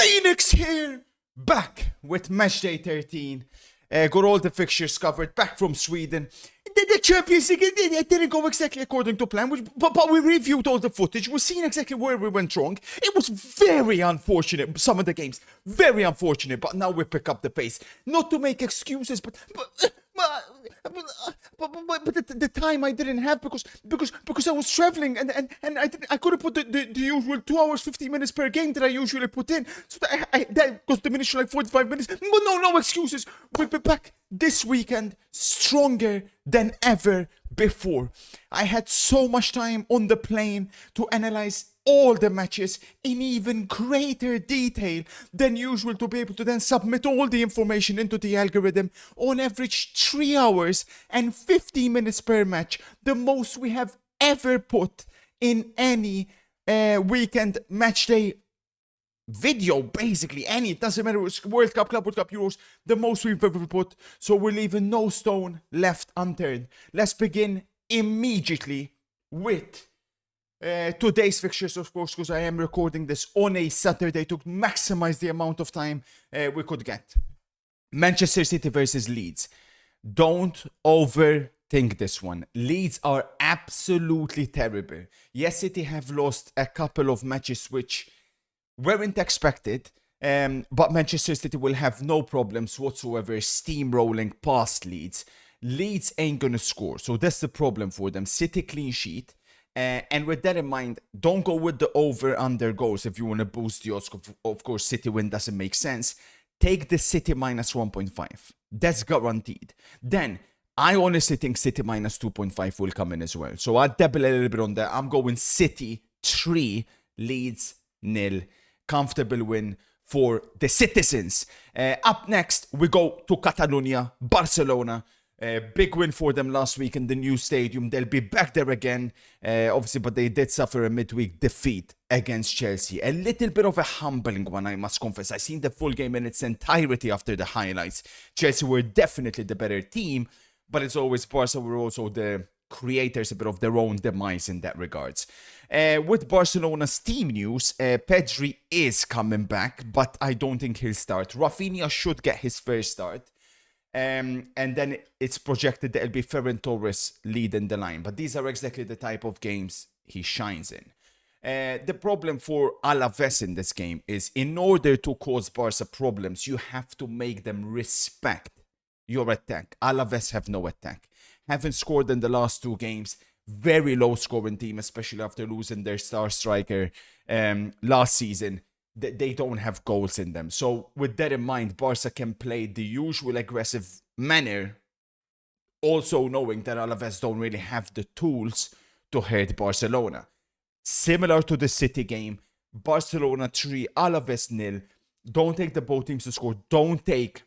Phoenix here, back with Matchday 13. Got all the fixtures covered, back from Sweden. The Champions League, it didn't go exactly according to plan, but we reviewed all the footage. We've seen exactly where we went wrong. It was very unfortunate, some of the games. Very unfortunate, but now we pick up the pace. Not to make excuses, but the time I didn't have because I was traveling and I couldn't put the usual 2 hours 50 minutes per game that I usually put in, so that got diminished to like 45 minutes. But no excuses. We'll be back this weekend stronger than ever before. I had so much time on the plane to analyze all the matches in even greater detail than usual, to be able to then submit all the information into the algorithm. On average 3 hours and 50 minutes per match, the most we have ever put in any weekend match day video, basically. It doesn't matter, it's World Cup, Club World Cup, Euros, the most we've ever put, so we're leaving no stone left unturned. Let's begin immediately with today's fixtures, of course, because I am recording this on a Saturday to maximize the amount of time we could get. Manchester City versus Leeds. Don't overthink this one. Leeds are absolutely terrible. Yes, City have lost a couple of matches which weren't expected, but Manchester City will have no problems whatsoever steamrolling past Leeds. Leeds ain't gonna score, so that's the problem for them. City clean sheet. And with that in mind, don't go with the over-under goals if you want to boost the odds. Of course, City win doesn't make sense. Take the City minus 1.5. That's guaranteed. Then, I honestly think City minus 2.5 will come in as well. So I'll dabble a little bit on that. I'm going City 3, Leeds 0. Comfortable win for the citizens. Up next, we go to Catalonia, Barcelona. Big win for them last week in the new stadium. They'll be back there again, obviously, but they did suffer a midweek defeat against Chelsea. A little bit of a humbling one, I must confess. I've seen the full game in its entirety after the highlights. Chelsea were definitely the better team, but it's always Barca were also the creators a bit of their own demise in that regards. With Barcelona's team news, Pedri is coming back, but I don't think he'll start. Rafinha should get his first start. And then it's projected that it'll be Ferran Torres leading the line. But these are exactly the type of games he shines in. The problem for Alaves in this game is, in order to cause Barca problems, you have to make them respect your attack. Alaves have no attack. Haven't scored in the last 2 games. Very low scoring team, especially after losing their star striker last season. They don't have goals in them. So with that in mind, Barca can play the usual aggressive manner, also knowing that Alaves don't really have the tools to hurt Barcelona. Similar to the City game, Barcelona 3, Alaves 0. Don't take the both teams to score. Don't take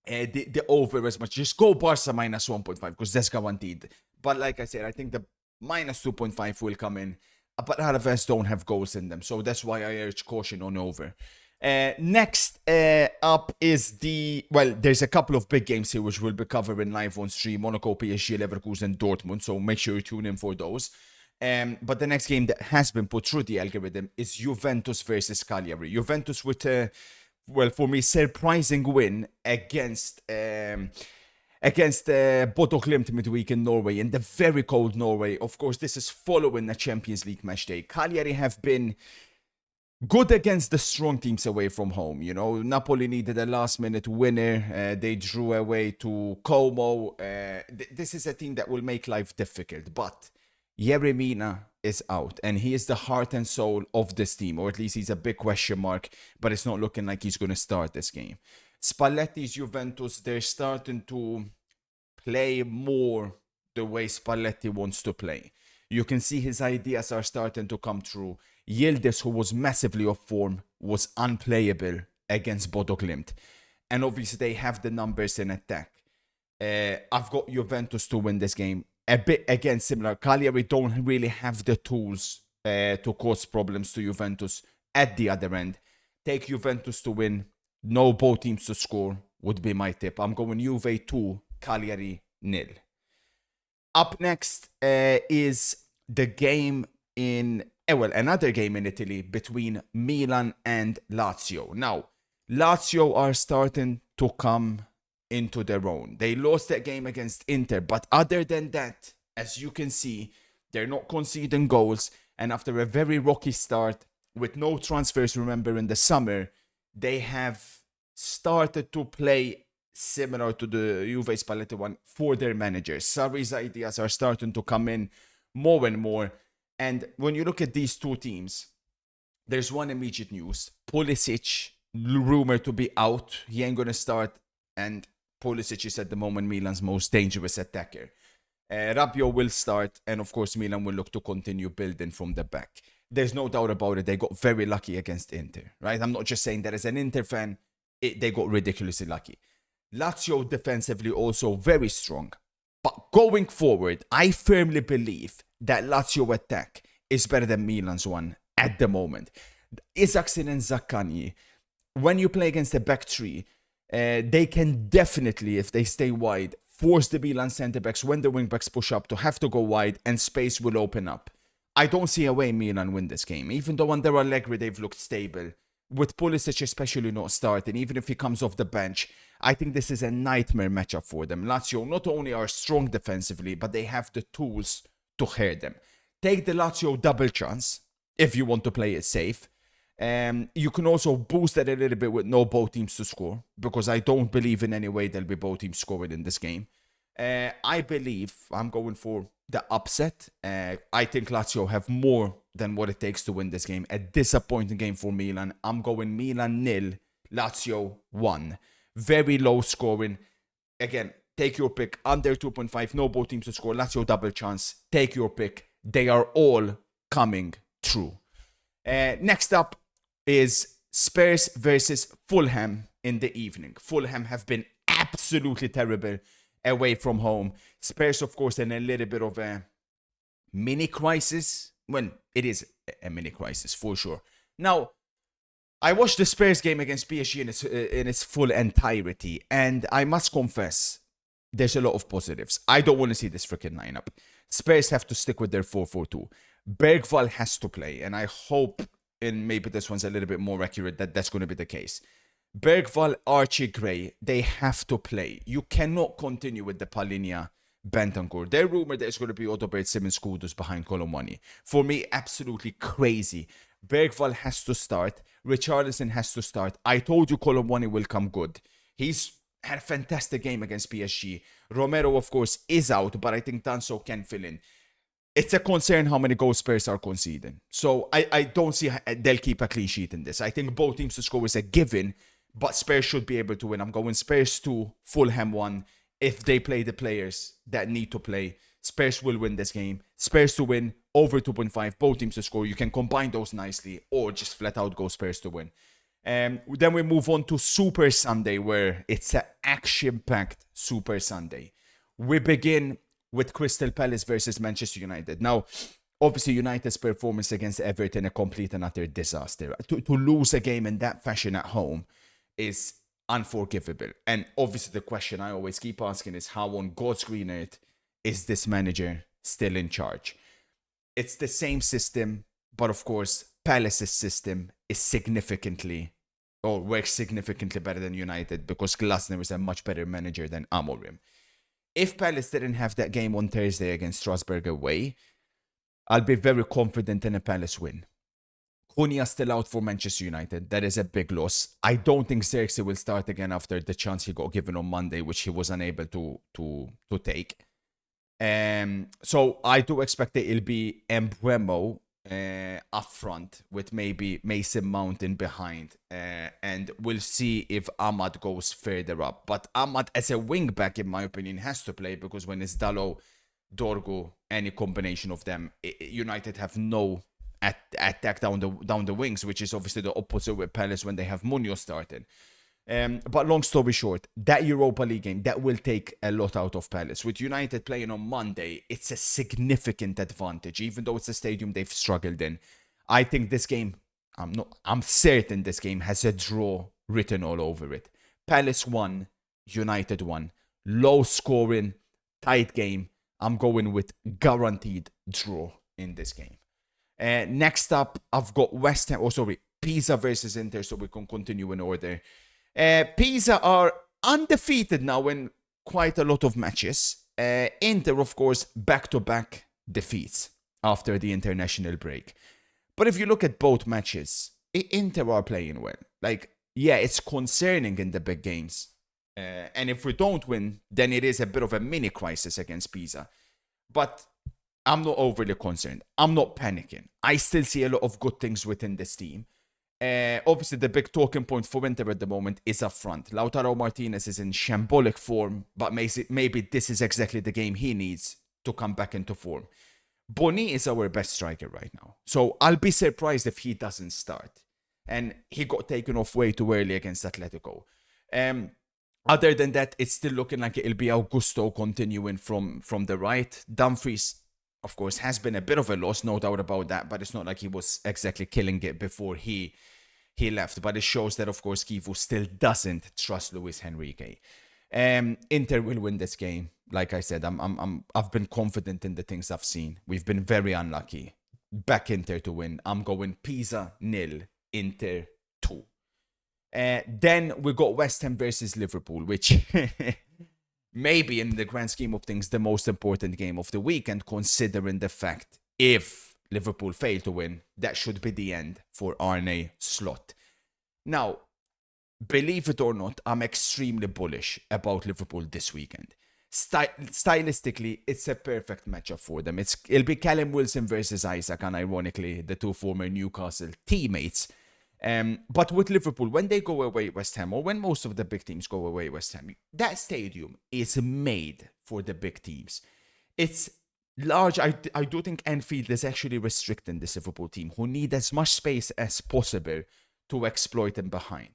the over as much. Just go Barca minus 1.5 because that's guaranteed. But like I said, I think the minus 2.5 will come in. But Alaves don't have goals in them, so that's why I urge caution on over. Next up is there's a couple of big games here which we'll be covering live on stream. Monaco, PSG, Leverkusen, Dortmund, so make sure you tune in for those. But the next game that has been put through the algorithm is Juventus versus Cagliari. Juventus with for me, surprising win against Bodo Glimt midweek in Norway, in the very cold Norway. Of course, this is following the Champions League match day. Cagliari have been good against the strong teams away from home. You know, Napoli needed a last-minute winner. They drew away to Como. This is a team that will make life difficult. But Jeremina is out, and he is the heart and soul of this team, or at least he's a big question mark, but it's not looking like he's going to start this game. Spalletti's Juventus, they're starting to play more the way Spalletti wants to play. You can see his ideas are starting to come true. Yildiz, who was massively off form, was unplayable against Bodo Glimt. And obviously they have the numbers in attack. I've got Juventus to win this game. A bit, again, similar. Cagliari don't really have the tools to cause problems to Juventus at the other end. Take Juventus to win. No both teams to score would be my tip. I'm going Juve 2, Cagliari 0. Up next is the game in well, another game in Italy between Milan and Lazio. Now, Lazio are starting to come into their own. They lost that game against Inter, but other than that, as you can see, they're not conceding goals. And after a very rocky start, with no transfers, remember, in the summer, they have started to play similar to the Juve Spalletti one for their managers. Sarri's ideas are starting to come in more and more. And when you look at these two teams, there's one immediate news. Pulisic, rumored to be out. He ain't going to start. And Pulisic is at the moment Milan's most dangerous attacker. Rabiot will start. And of course, Milan will look to continue building from the back. There's no doubt about it. They got very lucky against Inter, right? I'm not just saying that as an Inter fan. They got ridiculously lucky. Lazio defensively also very strong. But going forward, I firmly believe that Lazio attack is better than Milan's one at the moment. Isaksen and Zaccagni, when you play against the back three, they can definitely, if they stay wide, force the Milan centre-backs when the wing-backs push up to have to go wide and space will open up. I don't see a way Milan win this game. Even though under Allegri they've looked stable, with Pulisic especially not starting, even if he comes off the bench, I think this is a nightmare matchup for them. Lazio not only are strong defensively, but they have the tools to hurt them. Take the Lazio double chance if you want to play it safe. You can also boost that a little bit with no both teams to score, because I don't believe in any way there'll be both teams scoring in this game. I believe I'm going for the upset. I think Lazio have more than what it takes to win this game. A disappointing game for Milan. I'm going Milan 0, Lazio 1. Very low scoring. Again, take your pick. Under 2.5, no both teams to score. Lazio double chance. Take your pick. They are all coming true. Next up is Spurs versus Fulham in the evening. Fulham have been absolutely terrible away from home. Spurs, of course, in a little bit of a mini crisis. Well, it is a mini crisis for sure. Now, I watched the Spurs game against PSG in its full entirety, and I must confess, there's a lot of positives. I don't want to see this freaking lineup. Spurs have to stick with their 4-4-2. Bergvall has to play, and I hope, and maybe this one's a little bit more accurate, that that's going to be the case. Bergvall, Archie Gray, they have to play. You cannot continue with the Palinia Bentancur. They're rumored there's going to be Odobert, Simmons, Kudus behind Colomwani. For me, absolutely crazy. Bergvall has to start. Richarlison has to start. I told you Colomwani will come good. He's had a fantastic game against PSG. Romero, of course, is out, but I think Danso can fill in. It's a concern how many goals Spurs are conceding. So I don't see they'll keep a clean sheet in this. I think both teams to score is a given, but Spurs should be able to win. I'm going Spurs 2, Fulham 1. If they play the players that need to play, Spurs will win this game. Spurs to win, over 2.5, both teams to score. You can combine those nicely, or just flat out go Spurs to win. Then we move on to Super Sunday, where it's an action-packed Super Sunday. We begin with Crystal Palace versus Manchester United. Now, obviously, United's performance against Everton, a complete and utter disaster. To lose a game in that fashion at home is unforgivable. And obviously, the question I always keep asking is, how on God's green earth is this manager still in charge? It's the same system, but of course, Palace's system is works significantly better than United, because Glasner is a much better manager than Amorim. If Palace didn't have that game on Thursday against Strasbourg away, I'll be very confident in a Palace win. Cunha still out for Manchester United. That is a big loss. I don't think Xerxes will start again after the chance he got given on Monday, which he was unable to take. So I do expect that it'll be Mbeumo up front with maybe Mason Mount in behind, and we'll see if Ahmad goes further up. But Ahmad as a wing back, in my opinion, has to play, because when it's Dalot, Dorgo, any combination of them, United have no attack down the wings, which is obviously the opposite with Palace when they have Munoz starting. But long story short, that Europa League game, that will take a lot out of Palace. With United playing on Monday, it's a significant advantage, even though it's a stadium they've struggled in. I think this game, I'm certain this game has a draw written all over it. Palace 1, United 1. Low scoring, tight game. I'm going with guaranteed draw in this game. Next up, I've got West Ham. Oh, sorry, Pisa versus Inter, so we can continue in order. Pisa are undefeated now in quite a lot of matches. Inter, of course, back-to-back defeats after the international break. But if you look at both matches, Inter are playing well. Like, yeah, it's concerning in the big games. And if we don't win, then it is a bit of a mini crisis against Pisa. But I'm not overly concerned. I'm not panicking. I still see a lot of good things within this team. Obviously, the big talking point for Inter at the moment is up front. Lautaro Martinez is in shambolic form, but maybe this is exactly the game he needs to come back into form. Boni is our best striker right now. So I'll be surprised if he doesn't start. And he got taken off way too early against Atletico. Other than that, it's still looking like it'll be Augusto continuing from the right. Dumfries, of course, has been a bit of a loss, no doubt about that, but it's not like he was exactly killing it before he left. But it shows that, of course, Kivu still doesn't trust Luis Enrique. Inter will win this game. Like I said, I've been confident in the things I've seen. We've been very unlucky. Back Inter to win. I'm going Pisa 0, Inter 2. Then we got West Ham versus Liverpool, which maybe in the grand scheme of things, the most important game of the weekend, considering the fact if Liverpool fail to win, that should be the end for Arne Slot. Now, believe it or not, I'm extremely bullish about Liverpool this weekend. Stylistically, it's a perfect matchup for them. It'll be Callum Wilson versus Isaac, and ironically, the two former Newcastle teammates. But with Liverpool, when they go away West Ham, or when most of the big teams go away West Ham, that stadium is made for the big teams. It's large. I do think Anfield is actually restricting this Liverpool team, who need as much space as possible to exploit them behind.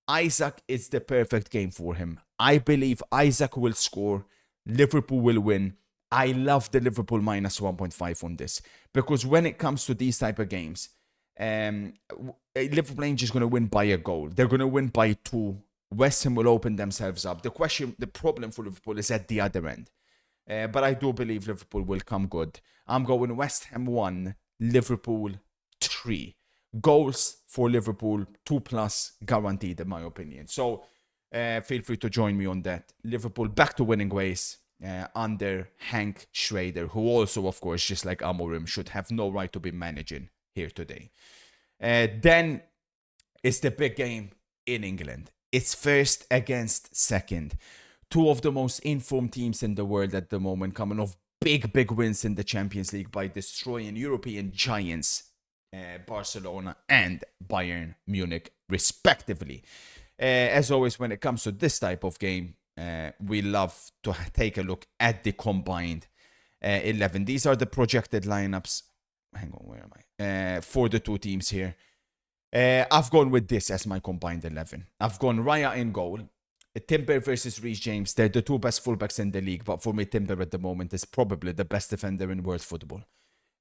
Isaac is the perfect game for him. I believe Isaac will score. Liverpool will win. I love the Liverpool minus 1.5 on this, because when it comes to these type of games, Liverpool ain't just going to win by a goal. They're going to win by 2. West Ham will open themselves up. The problem for Liverpool is at the other end. But I do believe Liverpool will come good. I'm going West Ham 1, Liverpool 3. Goals for Liverpool 2+ guaranteed, in my opinion. So feel free to join me on that. Liverpool back to winning ways under Hank Schrader, who also, of course, just like Amorim, should have no right to be managing here today. Then it's the big game in England. It's first against second. Two of the most informed teams in the world at the moment, coming off big wins in the Champions League by destroying European giants, Barcelona and Bayern Munich, respectively. As always, when it comes to this type of game, we love to take a look at the combined 11. These are the projected lineups. Hang on, where am I? For the two teams here. I've gone with this as my combined 11. I've gone Raya in goal. Timber versus Reece James. They're the two best fullbacks in the league, but for me, Timber at the moment is probably the best defender in world football.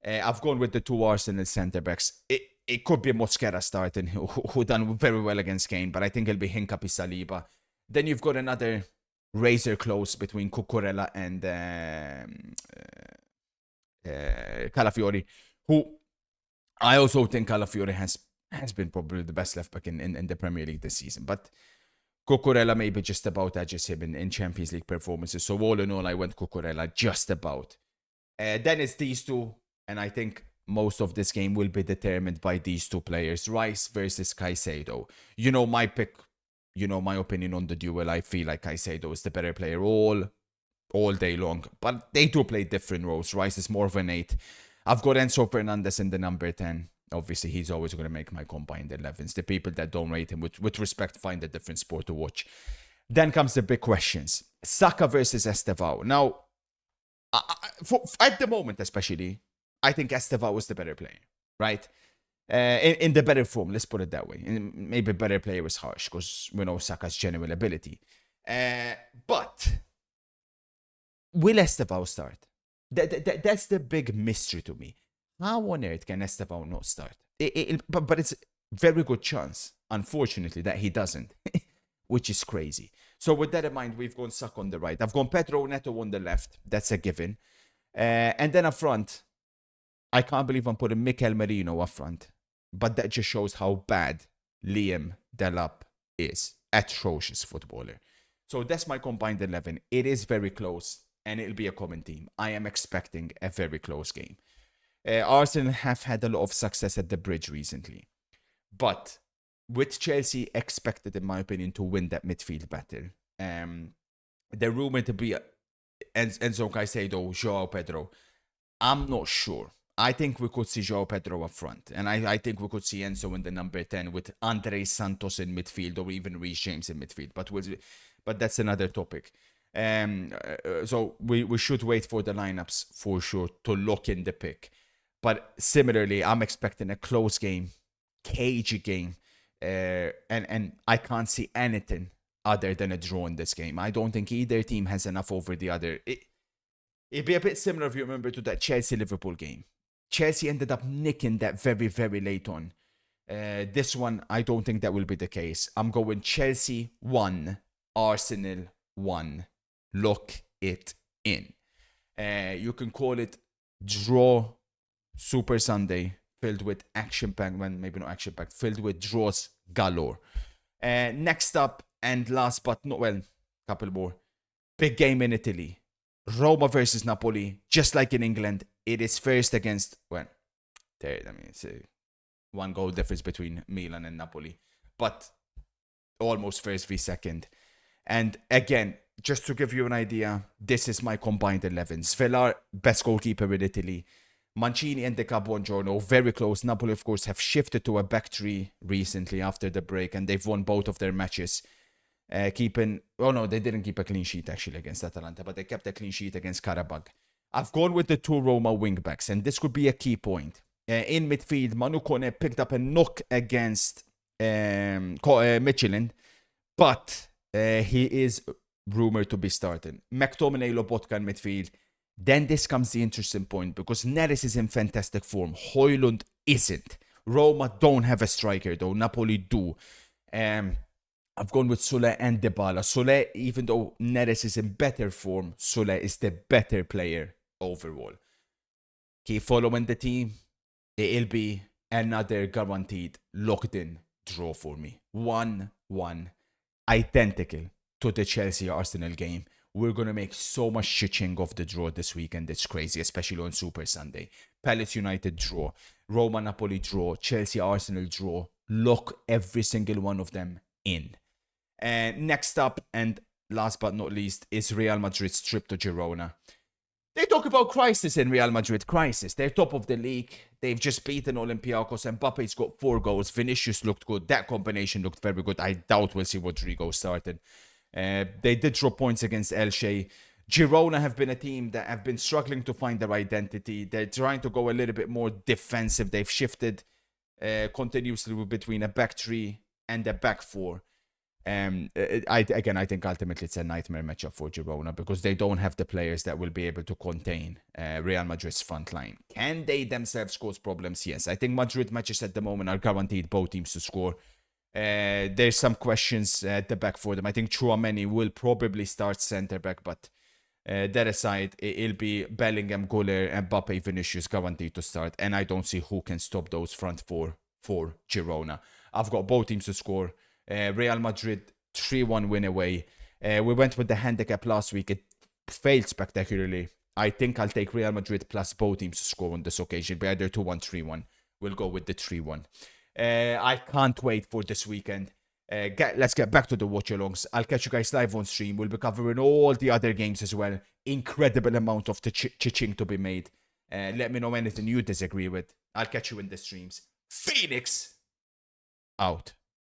I've gone with the two Arsenal centre-backs. It could be Mosquera starting, who done very well against Kane, but I think it'll be Hincapi Saliba. Then you've got another razor close between Cucurella and Calafiori, who I also think Calafiori has been probably the best left back in the Premier League this season. But Cucurella maybe just about edges him in Champions League performances. So all in all, I went Cucurella just about. Then it's these two, and I think most of this game will be determined by these two players. Rice versus Caicedo. You know my pick, you know my opinion on the duel. I feel like Caicedo is the better player all day long. But they do play different roles. Rice is more of an 8. I've got Enzo Fernandez in the number 10. Obviously, he's always going to make my combined 11s. The people that don't rate him, with respect, find a different sport to watch. Then comes the big questions. Saka versus Estevao. Now, at the moment especially, I think Estevao is the better player, right? In the better form, let's put it that way. Maybe better player is harsh, because we know Saka's genuine ability. But will Estevao start? That's the big mystery to me. How on earth can Estevao not start? But it's a very good chance, unfortunately, that he doesn't, which is crazy. So with that in mind, we've gone Saka on the right. I've gone Pedro Neto on the left. That's a given. And then up front, I can't believe I'm putting Mikel Merino up front. But that just shows how bad Liam Delap is. Atrocious footballer. So that's my combined 11. It is very close, and it'll be a common team. I am expecting a very close game. Arsenal have had a lot of success at the bridge recently. But with Chelsea expected, in my opinion, to win that midfield battle, they're rumored to be Enzo Caicedo, Joao Pedro. I'm not sure. I think we could see Joao Pedro up front. And I think we could see Enzo in the number 10 with Andre Santos in midfield or even Reece James in midfield. But that's another topic. So we should wait for the lineups for sure to lock in the pick. But similarly, I'm expecting a close game, cagey game. And I can't see anything other than a draw in this game. I don't think either team has enough over the other. It'd be a bit similar, if you remember, to that Chelsea-Liverpool game. Chelsea ended up nicking that very, very late on. This one, I don't think that will be the case. I'm going Chelsea 1, Arsenal 1. Lock it in. You can call it draw Super Sunday, filled with action-packed, well, maybe not action-packed, filled with draws galore. Next up, and last but not, well, couple more. Big game in Italy. Roma versus Napoli, just like in England, it is first against, well, it's a 1 goal difference between Milan and Napoli, but almost first v second. And again, just to give you an idea, this is my combined 11. Svellar, best goalkeeper in Italy. Mancini and De Buongiorno, very close. Napoli, of course, have shifted to a back three recently after the break, and they've won both of their matches. They didn't keep a clean sheet actually against Atalanta, but they kept a clean sheet against Karabakh. I've gone with the 2 Roma wingbacks, and this could be a key point. In midfield, Manu Kone picked up a knock against Michelin, but he is rumored to be starting. McTominay, Lobotka in midfield. Then this comes the interesting point, because Neres is in fantastic form. Højlund isn't. Roma don't have a striker though. Napoli do. I've gone with Sule and Dybala. Sule, even though Neres is in better form, Sule is the better player overall. Keep following the team. It'll be another guaranteed locked-in draw for me. 1-1. Identical to the Chelsea-Arsenal game. We're going to make so much shitching of the draw this weekend. It's crazy, especially on Super Sunday. Palace United draw. Roma-Napoli draw. Chelsea-Arsenal draw. Lock every single one of them in. Next up, and last but not least, is Real Madrid's trip to Girona. They talk about crisis in Real Madrid. Crisis. They're top of the league. They've just beaten Olympiacos. Mbappe's got 4 goals. Vinicius looked good. That combination looked very good. I doubt we'll see Rodrigo started. They did drop points against Elche. Girona have been a team that have been struggling to find their identity. They're trying to go a little bit more defensive. They've shifted continuously between a back 3 and a back 4. I think ultimately it's a nightmare matchup for Girona, because they don't have the players that will be able to contain Real Madrid's front line. Can they themselves cause problems? Yes. I think Madrid matches at the moment are guaranteed both teams to score. There's some questions at the back for them. I think Chouameni will probably start centre back, but that aside, it'll be Bellingham, Güler, and Mbappe, Vinicius guaranteed to start, and I don't see who can stop those front 4 for Girona. I've got both teams to score. Real Madrid 3-1 win away. We went with the handicap last week. It failed spectacularly. I think I'll take Real Madrid plus both teams to score on this occasion. It'll be either 2-1, 3-1. We'll go with the 3-1. I can't wait for this weekend. Let's get back to the watch-alongs. I'll catch you guys live on stream. We'll be covering all the other games as well. Incredible amount of ching to be made. Let me know anything you disagree with. I'll catch you in the streams. Phoenix out.